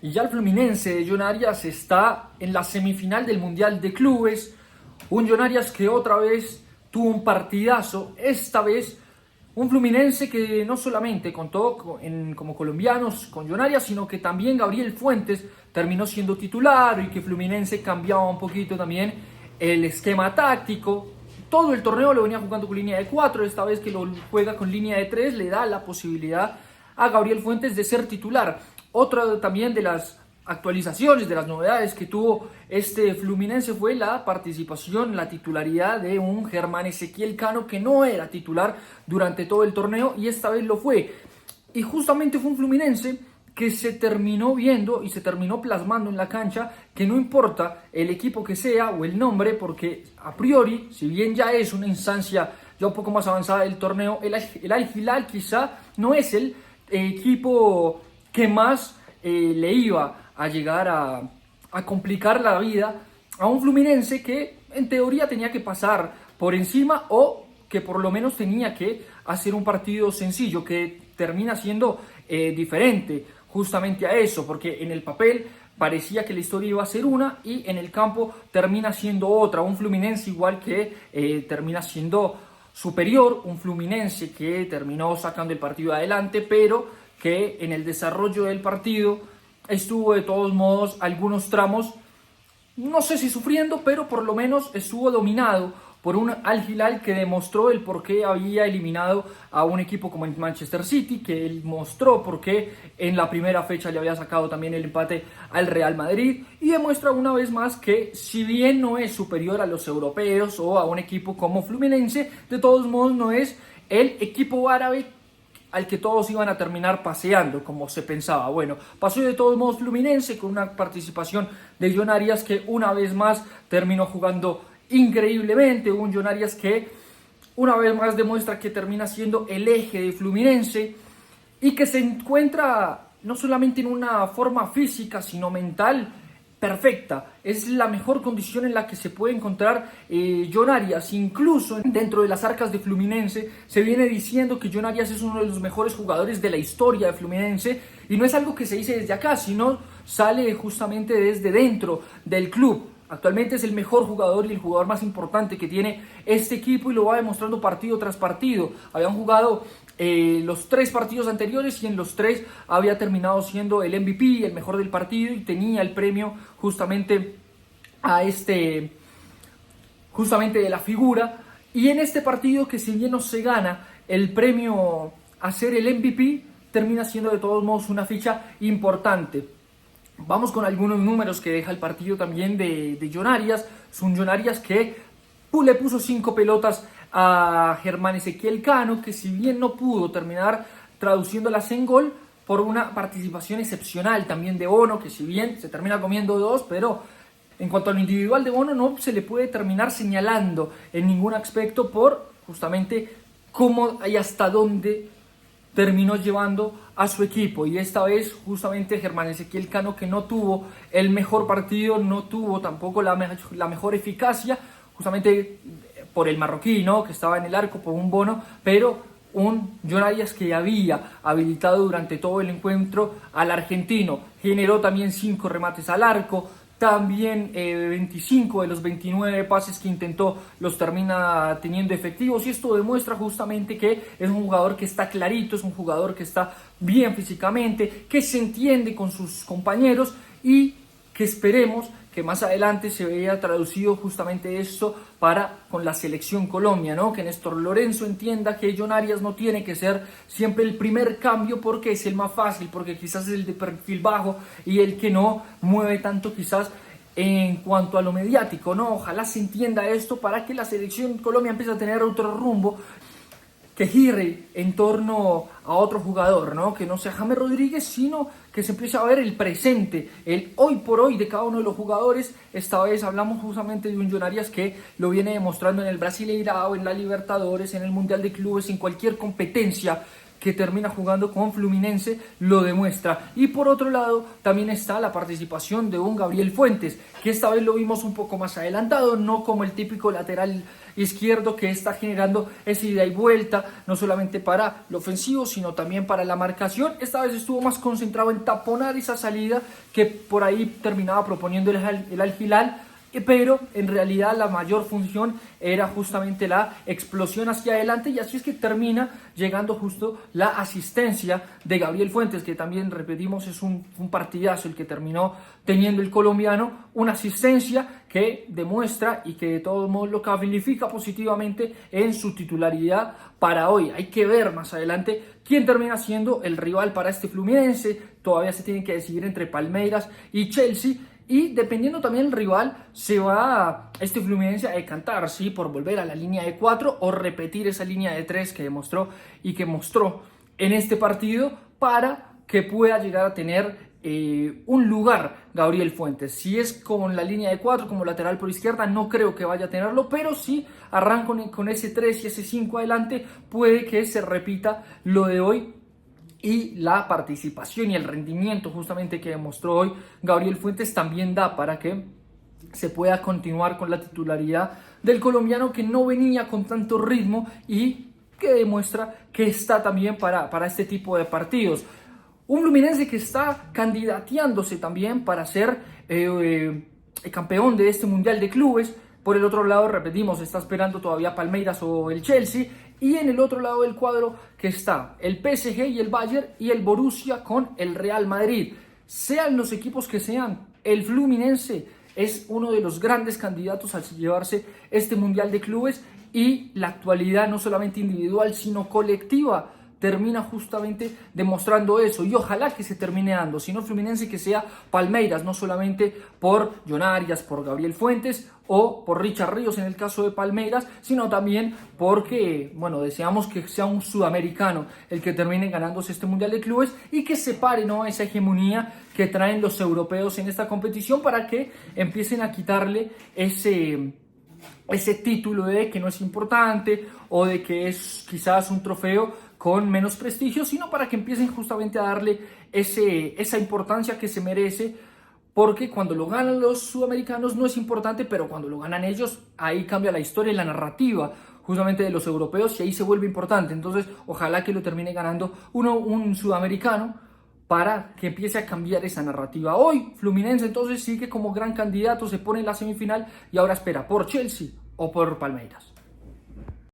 Y ya el Fluminense de John Arias está en la semifinal del Mundial de Clubes. Un John Arias que otra vez tuvo un partidazo. Esta vez un Fluminense que no solamente contó como colombianos con John Arias, sino que también Gabriel Fuentes terminó siendo titular y que Fluminense cambiaba un poquito también el esquema táctico. Todo el torneo lo venía jugando con línea de 4, esta vez que lo juega con línea de 3 le da la posibilidad a Gabriel Fuentes de ser titular. Otra también de las actualizaciones, de las novedades que tuvo este Fluminense fue la participación, la titularidad de un Germán Ezequiel Cano que no era titular durante todo el torneo y esta vez lo fue. Y justamente fue un Fluminense que se terminó viendo y se terminó plasmando en la cancha que no importa el equipo que sea o el nombre, porque a priori, si bien ya es una instancia ya un poco más avanzada del torneo, el Al Hilal quizá no es el equipo que más le iba a llegar a complicar la vida a un Fluminense que en teoría tenía que pasar por encima o que por lo menos tenía que hacer un partido sencillo, que termina siendo diferente justamente a eso, porque en el papel parecía que la historia iba a ser una y en el campo termina siendo otra, un Fluminense igual que termina siendo superior, un Fluminense que terminó sacando el partido adelante, pero que en el desarrollo del partido estuvo de todos modos algunos tramos, no sé si sufriendo, pero por lo menos estuvo dominado por un Al Hilal que demostró el por qué había eliminado a un equipo como el Manchester City, que él mostró por qué en la primera fecha le había sacado también el empate al Real Madrid, y demuestra una vez más que si bien no es superior a los europeos o a un equipo como Fluminense, de todos modos no es el equipo árabe al que todos iban a terminar paseando, como se pensaba. Bueno, pasó de todos modos Fluminense con una participación de John Arias que una vez más terminó jugando increíblemente, un John Arias que una vez más demuestra que termina siendo el eje de Fluminense y que se encuentra no solamente en una forma física sino mental perfecta. Es la mejor condición en la que se puede encontrar John Arias. Incluso dentro de las arcas de Fluminense se viene diciendo que John Arias es uno de los mejores jugadores de la historia de Fluminense, y no es algo que se dice desde acá, sino sale justamente desde dentro del club. Actualmente es el mejor jugador y el jugador más importante que tiene este equipo y lo va demostrando partido tras partido. Habían jugado los 3 partidos anteriores y en los 3 había terminado siendo el MVP, el mejor del partido, y tenía el premio justamente justamente de la figura. Y en este partido, que si bien no se gana el premio a ser el MVP, termina siendo de todos modos una ficha importante. Vamos con algunos números que deja el partido también de John Arias. Es un John Arias que le puso 5 pelotas a Germán Ezequiel Cano, que si bien no pudo terminar traduciéndolas en gol, por una participación excepcional también de Bono, que si bien se termina comiendo 2, pero en cuanto a lo individual de Bono no se le puede terminar señalando en ningún aspecto por justamente cómo y hasta dónde terminó llevando a su equipo. Y esta vez justamente Germán Ezequiel Cano, que no tuvo el mejor partido, no tuvo tampoco la mejor eficacia, justamente por el marroquí, ¿no?, que estaba en el arco, por un Bono, pero un John Arias que había habilitado durante todo el encuentro al argentino. Generó también 5 remates al arco, también 25 de los 29 pases que intentó los termina teniendo efectivos, y esto demuestra justamente que es un jugador que está clarito, es un jugador que está bien físicamente, que se entiende con sus compañeros y que esperemos que más adelante se vea traducido justamente esto con la selección Colombia, ¿no? Que Néstor Lorenzo entienda que John Arias no tiene que ser siempre el primer cambio porque es el más fácil, porque quizás es el de perfil bajo y el que no mueve tanto quizás en cuanto a lo mediático, ¿no? Ojalá se entienda esto para que la selección Colombia empiece a tener otro rumbo, que gire en torno a otro jugador, ¿no? Que no sea James Rodríguez, sino que se empiece a ver el presente, el hoy por hoy de cada uno de los jugadores. Esta vez hablamos justamente de un John Arias que lo viene demostrando en el Brasileirao, en la Libertadores, en el Mundial de Clubes, en cualquier competencia que termina jugando con Fluminense lo demuestra. Y por otro lado también está la participación de un Gabriel Fuentes, que esta vez lo vimos un poco más adelantado, no como el típico lateral izquierdo que está generando esa ida y vuelta, no solamente para lo ofensivo, sino también para la marcación. Esta vez estuvo más concentrado en taponar esa salida que por ahí terminaba proponiendo el Al Hilal, pero en realidad la mayor función era justamente la explosión hacia adelante, y así es que termina llegando justo la asistencia de Gabriel Fuentes, que también repetimos es un partidazo el que terminó teniendo el colombiano, una asistencia que demuestra y que de todos modos lo califica positivamente en su titularidad para hoy. Hay que ver más adelante quién termina siendo el rival para este Fluminense. Todavía se tiene que decidir entre Palmeiras y Chelsea, y dependiendo también el rival, se va este Fluminense a decantar, ¿sí?, por volver a la línea de 4 o repetir esa línea de 3 que demostró y que mostró en este partido, para que pueda llegar a tener un lugar Gabriel Fuentes. Si es con la línea de 4 como lateral por izquierda, no creo que vaya a tenerlo, pero si arranca con ese 3 y ese 5 adelante, puede que se repita lo de hoy. Y la participación y el rendimiento justamente que demostró hoy Gabriel Fuentes también da para que se pueda continuar con la titularidad del colombiano, que no venía con tanto ritmo y que demuestra que está también para este tipo de partidos. Un Fluminense que está candidateándose también para ser campeón de este Mundial de Clubes. Por el otro lado, repetimos, está esperando todavía Palmeiras o el Chelsea. Y en el otro lado del cuadro que está el PSG y el Bayern y el Borussia con el Real Madrid. Sean los equipos que sean, el Fluminense es uno de los grandes candidatos a llevarse este Mundial de Clubes, y la actualidad no solamente individual sino colectiva termina justamente demostrando eso, y ojalá que se termine dando, si no Fluminense, que sea Palmeiras, no solamente por John Arias, por Gabriel Fuentes o por Richard Ríos en el caso de Palmeiras, sino también porque, bueno, deseamos que sea un sudamericano el que termine ganándose este Mundial de Clubes y que separe, ¿no?, esa hegemonía que traen los europeos en esta competición, para que empiecen a quitarle ese título de que no es importante o de que es quizás un trofeo con menos prestigio, sino para que empiecen justamente a darle esa importancia que se merece, porque cuando lo ganan los sudamericanos no es importante, pero cuando lo ganan ellos, ahí cambia la historia y la narrativa justamente de los europeos, y ahí se vuelve importante. Entonces ojalá que lo termine ganando un sudamericano, para que empiece a cambiar esa narrativa. Hoy Fluminense entonces sigue como gran candidato, se pone en la semifinal y ahora espera por Chelsea o por Palmeiras.